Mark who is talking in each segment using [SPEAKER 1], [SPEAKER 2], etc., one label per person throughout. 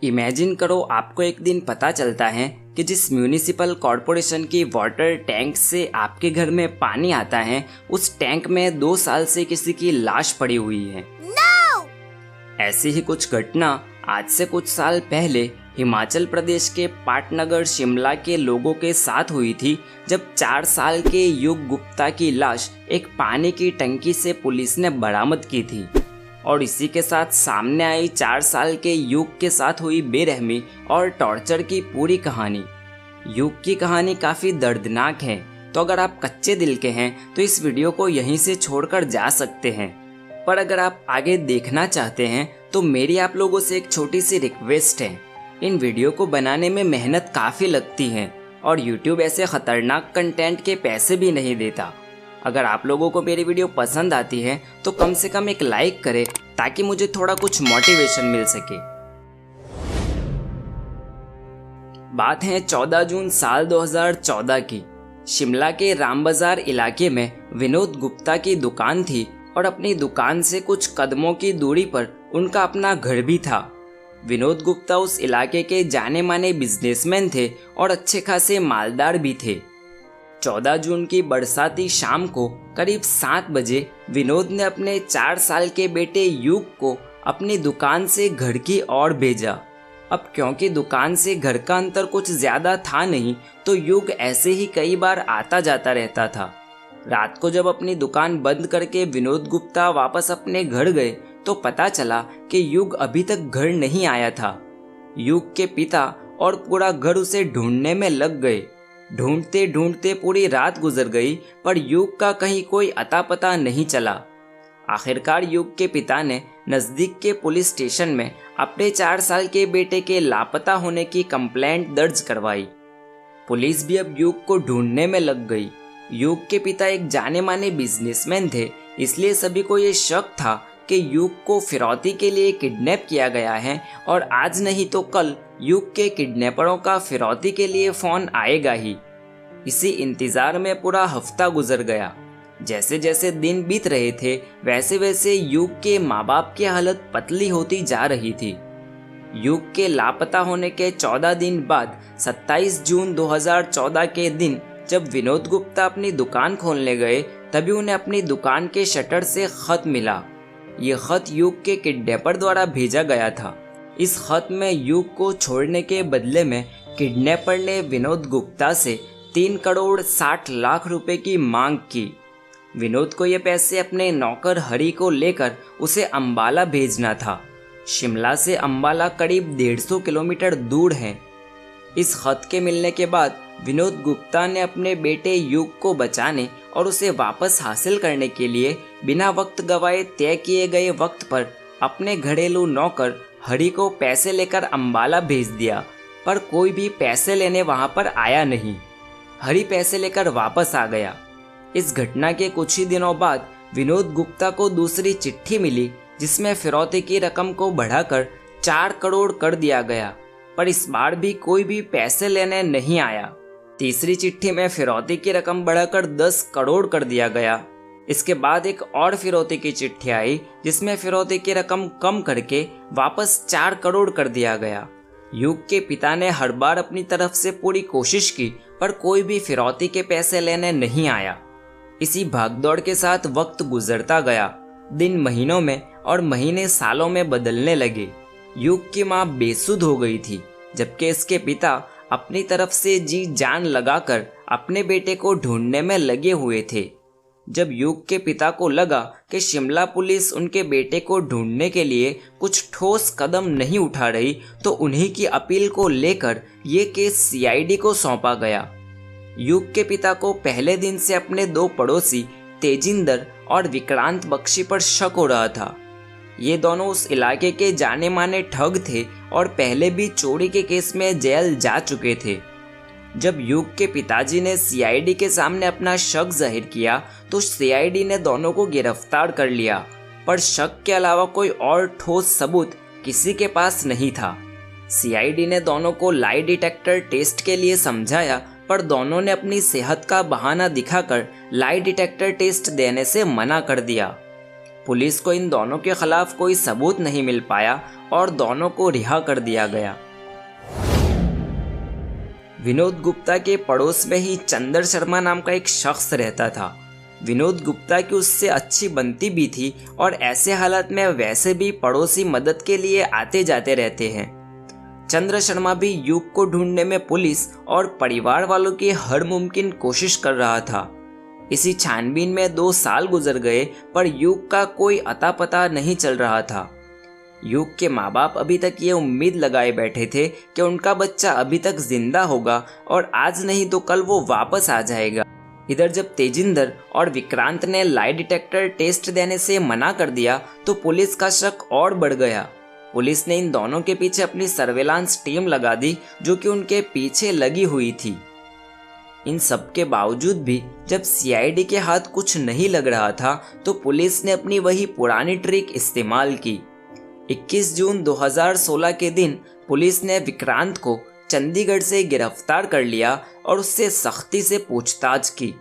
[SPEAKER 1] Imagine करो आपको एक दिन पता चलता है कि जिस म्यूनिसिपल कॉरपोरेशन की वाटर टैंक से आपके घर में पानी आता है उस टैंक में 2 साल से किसी की लाश पड़ी हुई है।
[SPEAKER 2] No!
[SPEAKER 1] ऐसी ही कुछ घटना आज से कुछ साल पहले हिमाचल प्रदेश के पाटनगर शिमला के लोगों के साथ हुई थी, जब 4 साल के युग गुप्ता की लाश एक पानी की टंकी से पुलिस ने बरामद की थी। और इसी के साथ सामने आई 4 साल के युग के साथ हुई बेरहमी और टॉर्चर की पूरी कहानी। युग की कहानी काफ़ी दर्दनाक है, तो अगर आप कच्चे दिल के हैं तो इस वीडियो को यहीं से छोड़कर जा सकते हैं। पर अगर आप आगे देखना चाहते हैं तो मेरी आप लोगों से एक छोटी सी रिक्वेस्ट है। इन वीडियो को बनाने में मेहनत काफ़ी लगती है और YouTube ऐसे ख़तरनाक कंटेंट के पैसे भी नहीं देता। अगर आप लोगों को मेरी वीडियो पसंद आती है तो कम से कम एक लाइक करें ताकि मुझे थोड़ा कुछ मोटिवेशन मिल सके। बात है 14 जून साल 2014 की। शिमला के राम बाजार इलाके में विनोद गुप्ता की दुकान थी और अपनी दुकान से कुछ कदमों की दूरी पर उनका अपना घर भी था। विनोद गुप्ता उस इलाके के जाने माने बिजनेसमैन थे और अच्छे खासे मालदार भी थे। 14 जून की बरसाती शाम को करीब 7 बजे विनोद ने अपने 4 साल के बेटे युग को अपनी दुकान से घर की ओर भेजा। अब क्योंकि दुकान से घर का अंतर कुछ ज़्यादा था नहीं, तो युग ऐसे ही कई बार आता जाता रहता था। रात को जब अपनी दुकान बंद करके विनोद गुप्ता वापस अपने घर गए तो पता चला कि युग अभी तक घर नहीं आया था। युग के पिता और पूरा घर उसे ढूंढने में लग गए। ढूंढते ढूंढते पूरी रात गुजर गई, पर युग का कहीं कोई अता पता नहीं चला। आखिरकार युग के पिता ने नज़दीक के पुलिस स्टेशन में अपने 4 साल के बेटे के लापता होने की कंप्लेंट दर्ज करवाई। पुलिस भी अब युग को ढूंढने में लग गई। युग के पिता एक जाने माने बिजनेसमैन थे, इसलिए सभी को ये शक था कि युग को फिरौती के लिए किडनैप किया गया है और आज नहीं तो कल युग के किडनैपरों का फिरौती के लिए फ़ोन आएगा ही। इसी इंतज़ार में पूरा हफ्ता गुजर गया। जैसे जैसे दिन बीत रहे थे वैसे वैसे युग के माँ बाप की हालत पतली होती जा रही थी। युग के लापता होने के 14 दिन बाद 27 जून 2014 के दिन जब विनोद गुप्ता अपनी दुकान खोलने गए, तभी उन्हें अपनी दुकान के शटर से खत मिला। ये खत युग के किडनैपर द्वारा भेजा गया था। इस खत में युग को छोड़ने के बदले में किडनैपर ने विनोद गुप्ता से 3 करोड़ 60 लाख रुपए की मांग की। विनोद को ये पैसे अपने नौकर हरी को लेकर उसे अंबाला भेजना था। शिमला से अंबाला करीब 150 किलोमीटर दूर है। इस खत के मिलने के बाद विनोद गुप्ता ने अपने बेटे युग को बचाने और उसे वापस हासिल करने के लिए बिना वक्त गवाए तय किए गए वक्त पर अपने घरेलू नौकर हरी को पैसे लेकर अंबाला भेज दिया, पर कोई भी पैसे लेने वहां पर आया नहीं। हरी पैसे लेकर वापस आ गया। इस घटना के कुछ ही दिनों बाद विनोद गुप्ता को दूसरी चिट्ठी मिली जिसमें फिरौती की रकम को बढ़ाकर 4 करोड़ कर दिया गया, पर इस बार भी कोई भी पैसे लेने नहीं आया। तीसरी चिट्ठी में फिरौती की रकम बढ़ाकर 10 करोड़ कर दिया गया। इसके बाद एक और फिरौती की चिट्ठी आई जिसमें फिरौती की रकम कम करके वापस 4 करोड़ कर दिया गया। युग के पिता ने हर बार अपनी तरफ से पूरी कोशिश की, पर कोई भी फिरौती के पैसे लेने नहीं आया। इसी भागदौड़ के साथ वक्त गुजरता गया। दिन महीनों में और महीने सालों में बदलने लगे। युग की माँ बेसुध हो गई थी, जबकि इसके पिता अपनी तरफ से जी जान लगाकर अपने बेटे को ढूंढने में लगे हुए थे। जब युग के पिता को लगा कि शिमला पुलिस उनके बेटे को ढूंढने के लिए कुछ ठोस कदम नहीं उठा रही, तो उन्हीं की अपील को लेकर ये केस सीआईडी को सौंपा गया। युग के पिता को पहले दिन से अपने 2 पड़ोसी तेजिंदर और विक्रांत बख्शी पर शक हो रहा था। ये दोनों उस इलाके के जाने माने ठग थे और पहले भी चोरी के केस में जेल जा चुके थे। जब युग के पिताजी ने सीआईडी के सामने अपना शक जाहिर किया तो सीआईडी ने दोनों को गिरफ्तार कर लिया, पर शक के अलावा कोई और ठोस सबूत किसी के पास नहीं था। सीआईडी ने दोनों को लाई डिटेक्टर टेस्ट के लिए समझाया, पर दोनों ने अपनी सेहत का बहाना दिखाकर लाई डिटेक्टर टेस्ट देने से मना कर दिया। पुलिस को इन दोनों के खिलाफ कोई सबूत नहीं मिल पाया और दोनों को रिहा कर दिया गया। विनोद गुप्ता के पड़ोस में ही चंद्र शर्मा नाम का एक शख्स रहता था। विनोद गुप्ता की उससे अच्छी बनती भी थी और ऐसे हालात में वैसे भी पड़ोसी मदद के लिए आते जाते रहते हैं। चंद्र शर्मा भी युग को ढूंढने में पुलिस और परिवार वालों की हर मुमकिन कोशिश कर रहा था। इसी छानबीन में 2 साल गुजर गए पर युग का कोई अता पता नहीं चल रहा था। युग के माँ बाप अभी तक ये उम्मीद लगाए बैठे थे कि उनका बच्चा अभी तक जिंदा होगा और आज नहीं तो कल वो वापस आ जाएगा। इधर जब तेजिंदर और विक्रांत ने लाई डिटेक्टर टेस्ट देने से मना कर दिया तो पुलिस का शक और बढ़ गया। पुलिस ने इन दोनों के पीछे अपनी सर्वेलांस टीम लगा दी जो कि उनके पीछे लगी हुई थी। इन सब के बावजूद भी जब सीआईडी के हाथ कुछ नहीं लग रहा था तो पुलिस ने अपनी वही पुरानी ट्रिक इस्तेमाल की। 21 जून 2016 के दिन पुलिस ने विक्रांत को चंडीगढ़ से गिरफ्तार कर लिया और उससे सख्ती से पूछताछ की।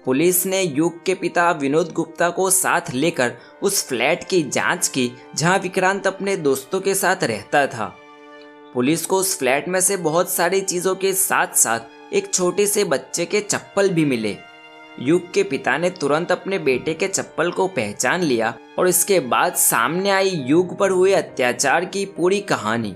[SPEAKER 1] पुलिस ने युग के पिता विनोद गुप्ता को साथ लेकर उस फ्लैट की जांच की जहां विक्रांत अपने दोस्तों के साथ रहता था। पुलिस को उस फ्लैट में से बहुत सारी चीज़ों के साथ साथ एक छोटे से बच्चे के चप्पल भी मिले। युग के पिता ने तुरंत अपने बेटे के चप्पल को पहचान लिया और इसके बाद सामने आई युग पर हुए अत्याचार की पूरी कहानी।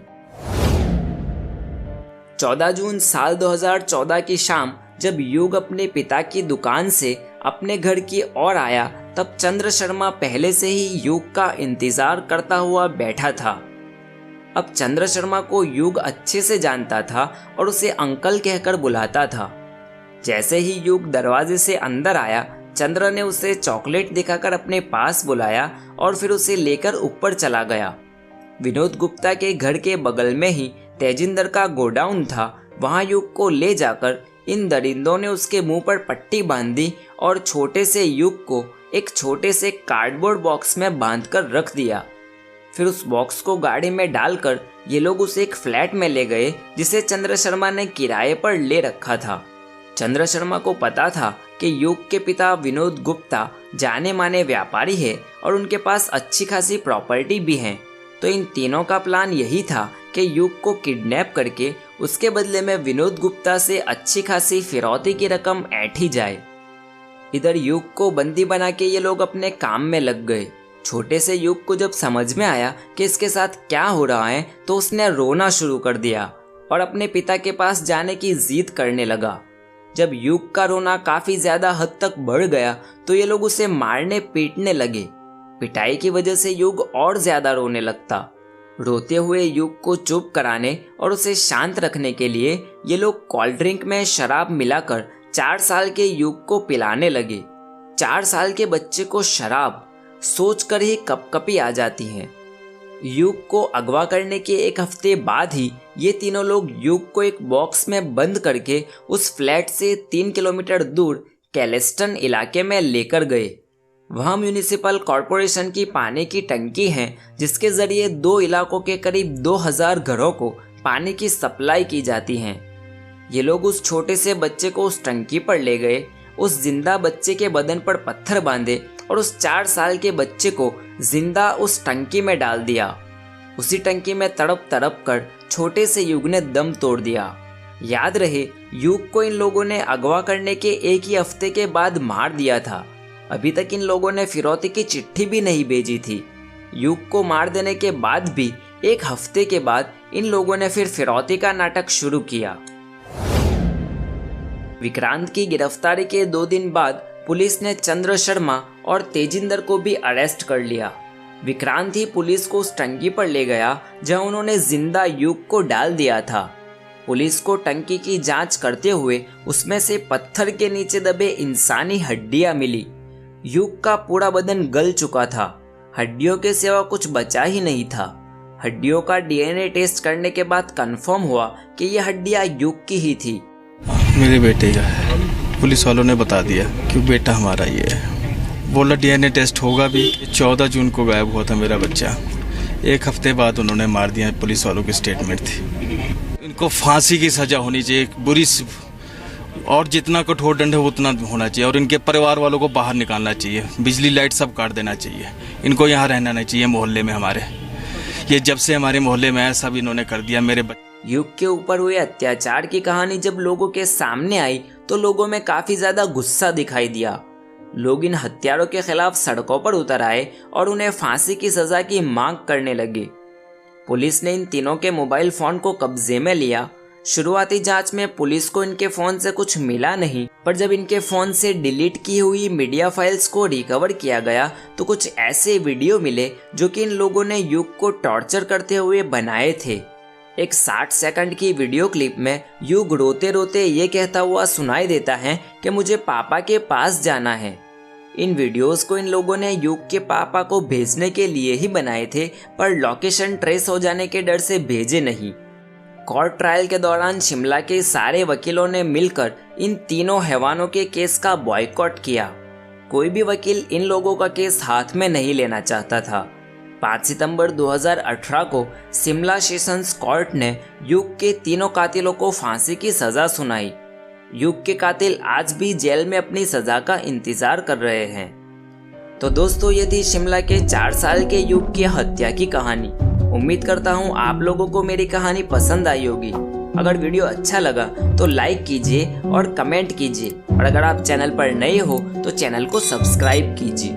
[SPEAKER 1] 14 जून साल 2014 की शाम जब युग अपने पिता की दुकान से अपने घर की ओर आया तब चंद्र शर्मा पहले से ही युग का इंतजार करता हुआ बैठा था। अब चंद्र शर्मा को युग अच्छे से जानता था और उसे अंकल कहकर बुलाता था। जैसे ही युग दरवाजे से अंदर आया चंद्र ने उसे चॉकलेट दिखाकर अपने पास बुलाया और फिर उसे लेकर ऊपर चला गया। विनोद गुप्ता के घर के बगल में ही तेजिंदर का गोडाउन था। वहां युग को ले जाकर इन दरिंदों ने उसके मुंह पर पट्टी बांध दी और छोटे से युग को एक छोटे से कार्डबोर्ड बॉक्स में बांधकर रख दिया। फिर उस बॉक्स को गाड़ी में डालकर ये लोग उसे एक फ्लैट में ले गए जिसे चंद्र शर्मा ने किराए पर ले रखा था। चंद्र शर्मा को पता था कि युग के पिता विनोद गुप्ता जाने माने व्यापारी है और उनके पास अच्छी खासी प्रॉपर्टी भी है, तो इन तीनों का प्लान यही था कि युग को किडनैप करके उसके बदले में विनोद गुप्ता से अच्छी खासी फिरौती की रकम ऐंठी जाए। इधर युग को बंदी बना के ये लोग अपने काम में लग गए। छोटे से युग को जब समझ में आया कि इसके साथ क्या हो रहा है तो उसने रोना शुरू कर दिया और अपने पिता के पास जाने की जिद करने लगा। जब युग का रोना काफी ज्यादा हद तक बढ़ गया तो ये लोग उसे मारने पीटने लगे। पिटाई की वजह से युग और ज्यादा रोने लगता। रोते हुए युग को चुप कराने और उसे शांत रखने के लिए ये लोग कोल्ड ड्रिंक में शराब मिलाकर 4 साल के युग को पिलाने लगे। 4 साल के बच्चे को शराब सोचकर ही कपकपी आ जाती है। युग को अगवा करने के 1 हफ्ते बाद ही ये तीनों लोग युग को एक बॉक्स में बंद करके उस फ्लैट से 3 किलोमीटर दूर कैलेस्टन इलाके में लेकर गए। वहाँ म्यूनिसिपल कॉरपोरेशन की पानी की टंकी है जिसके जरिए 2 इलाकों के करीब 2000 घरों को पानी की सप्लाई की जाती है। ये लोग उस छोटे से बच्चे को उस टंकी पर ले गए, उस जिंदा बच्चे के बदन पर पत्थर बांधे और उस 4 साल के बच्चे को जिंदा उस टंकी में डाल दिया। उसी टंकी में तड़प तड़प कर छोटे से युग ने दम तोड़ दिया। याद रहे, युग को इन लोगों ने अगवा करने के 1 ही हफ्ते के बाद मार दिया था। अभी तक इन लोगों ने फिरौती की चिट्ठी भी नहीं भेजी थी। युग को मार देने के बाद भी 1 हफ्ते के बाद इन लोगों ने फिर फिरौती का नाटक शुरू किया। विक्रांत की गिरफ्तारी के 2 दिन बाद पुलिस ने चंद्र शर्मा और तेजिंदर को भी अरेस्ट कर लिया। विक्रांत ही पुलिस को उस टंकी पर ले गया जहां उन्होंने जिंदा युग को डाल दिया था। पुलिस को टंकी की जांच करते हुए उसमें से पत्थर के नीचे दबे इंसानी हड्डियां मिली। युग का पूरा बदन गल चुका था, हड्डियों के सिवा कुछ बचा ही नहीं था। हड्डियों का डीएनए टेस्ट करने के बाद कंफर्म हुआ कि ये हड्डियां युग की ही थी।
[SPEAKER 2] मेरे बेटे का है, पुलिस वालों ने बता दिया कि बेटा हमारा ये है। बोला डीएनए टेस्ट होगा भी। 14 जून को गायब हुआ था मेरा बच्चा। 1 हफ्ते बाद उन्होंने मार दिया। पुलिस वालों की स्टेटमेंट थी। इनको फांसी की सजा होनी चाहिए, बुरी, और जितना कठोर दंड है उतना होना चाहिए, और इनके परिवार वालों को बाहर निकालना चाहिए। बिजली लाइट सब काट देना चाहिए। इनको यहाँ रहना नहीं चाहिए मोहल्ले में हमारे। ये जब से हमारे मोहल्ले में आया सब इन्होंने कर दिया। मेरे
[SPEAKER 1] युग के ऊपर हुए अत्याचार की कहानी जब लोगों के सामने आई तो लोगों में काफी ज्यादा गुस्सा दिखाई दिया। लोग इन हत्यारों के खिलाफ सड़कों पर उतर आए और उन्हें फांसी की सजा की मांग करने लगे। पुलिस ने इन तीनों के मोबाइल फोन को कब्जे में लिया। शुरुआती जांच में पुलिस को इनके फोन से कुछ मिला नहीं, पर जब इनके फोन से डिलीट की हुई मीडिया फाइल्स को रिकवर किया गया तो कुछ ऐसे वीडियो मिले जो कि इन लोगों ने युग को टॉर्चर करते हुए बनाए थे। एक 60 सेकंड की वीडियो क्लिप में युग रोते रोते ये कहता हुआ सुनाई देता है कि मुझे पापा के पास जाना है। इन वीडियोस को इन लोगों ने युग के पापा को भेजने के लिए ही बनाए थे, पर लोकेशन ट्रेस हो जाने के डर से भेजे नहीं। कोर्ट ट्रायल के दौरान शिमला के सारे वकीलों ने मिलकर इन तीनों हैवानों के केस का बॉयकॉट किया। कोई भी वकील इन लोगों का केस हाथ में नहीं लेना चाहता था। 5 सितंबर 2018 को शिमला सेशंस कोर्ट ने युग के तीनों कातिलों को फांसी की सजा सुनाई। युग के कातिल आज भी जेल में अपनी सजा का इंतजार कर रहे हैं। तो दोस्तों, ये थी शिमला के 4 साल के युग की हत्या की कहानी। उम्मीद करता हूँ आप लोगों को मेरी कहानी पसंद आई होगी। अगर वीडियो अच्छा लगा तो लाइक कीजिए और कमेंट कीजिए, और अगर आप चैनल पर नए हो तो चैनल को सब्सक्राइब कीजिए।